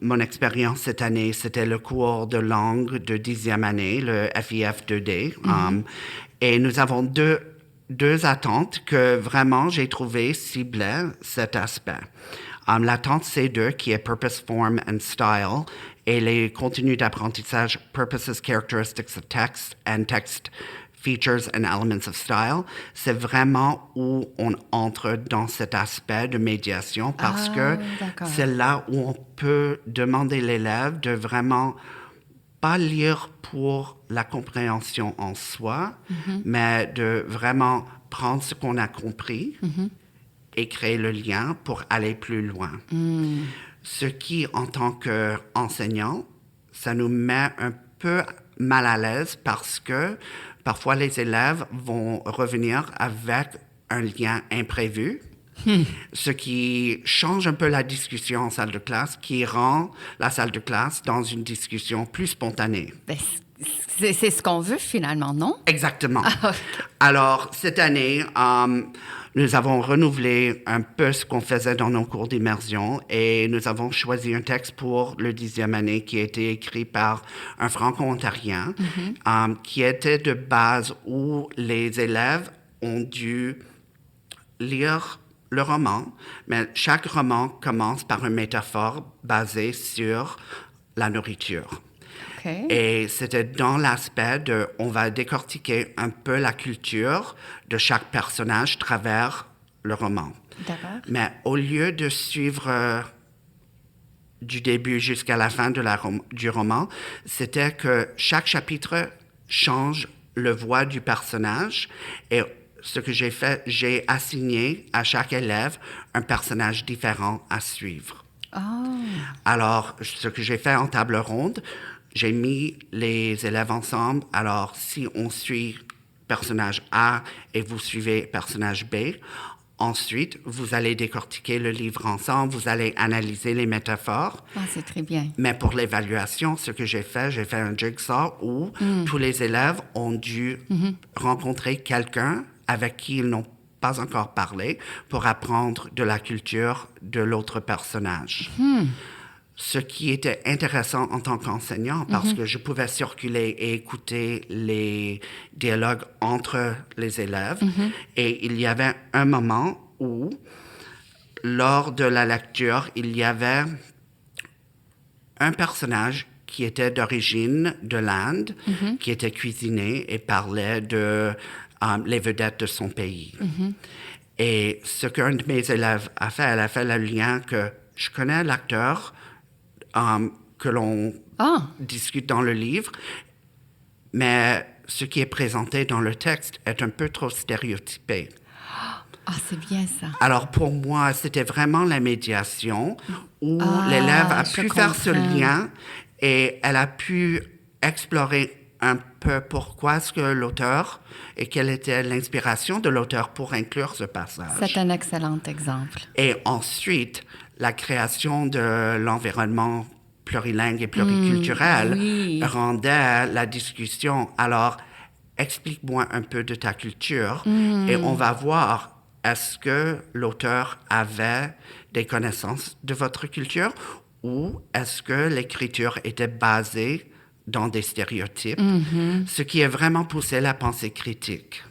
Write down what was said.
Mon expérience cette année, c'était le cours de langue de 10e année, le FIF 2D. Et nous avons deux attentes que vraiment j'ai trouvé ciblaient cet aspect. L'attente C2, qui est Purpose, Form and Style, et les contenus d'apprentissage Purposes, Characteristics of Text and Text Features and Elements of Style, c'est vraiment où on entre dans cet aspect de médiation parce que c'est là où on peut demander l'élève de vraiment pas lire pour la compréhension en soi, mais de vraiment prendre ce qu'on a compris et créer le lien pour aller plus loin. Ce qui, en tant qu'enseignant, ça nous met un peu mal à l'aise parce que parfois les élèves vont revenir avec un lien imprévu, ce qui change un peu la discussion en salle de classe, qui rend la salle de classe dans une discussion plus spontanée. Ben, c'est ce qu'on veut finalement, non? Exactement. Ah, okay. Alors, cette année, nous avons renouvelé un peu ce qu'on faisait dans nos cours d'immersion et nous avons choisi un texte pour le 10e année qui a été écrit par un franco-ontarien qui était de base où les élèves ont dû lire le roman, mais chaque roman commence par une métaphore basée sur la nourriture. Okay. Et c'était dans l'aspect de, on va décortiquer un peu la culture de chaque personnage à travers le roman. D'accord. Mais au lieu de suivre du début jusqu'à la fin du roman, c'était que chaque chapitre change le voix du personnage et ce que j'ai fait, j'ai assigné à chaque élève un personnage différent à suivre. Oh. Alors, ce que j'ai fait en table ronde, j'ai mis les élèves ensemble. Alors, si on suit personnage A et vous suivez personnage B, ensuite, vous allez décortiquer le livre ensemble, vous allez analyser les métaphores. Ah, c'est très bien. Mais pour l'évaluation, ce que j'ai fait un jigsaw où tous les élèves ont dû rencontrer quelqu'un avec qui ils n'ont pas encore parlé pour apprendre de la culture de l'autre personnage. Ce qui était intéressant en tant qu'enseignant parce que je pouvais circuler et écouter les dialogues entre les élèves. Et il y avait un moment où, lors de la lecture, il y avait un personnage qui était d'origine de l'Inde, qui était cuisiné et parlait de les vedettes de son pays. Et ce qu'un de mes élèves a fait, elle a fait le lien que je connais l'acteur que l'on discute dans le livre, mais ce qui est présenté dans le texte est un peu trop stéréotypé. Ah, c'est bien ça. Alors pour moi, c'était vraiment la médiation où l'élève a pu faire ce lien et elle a pu explorer un peu pourquoi est-ce que l'auteur et quelle était l'inspiration de l'auteur pour inclure ce passage. C'est un excellent exemple. Et ensuite, la création de l'environnement plurilingue et pluriculturel rendait la discussion. Alors, explique-moi un peu de ta culture et on va voir est-ce que l'auteur avait des connaissances de votre culture ou est-ce que l'écriture était basée dans des stéréotypes, ce qui a vraiment poussé la pensée critique.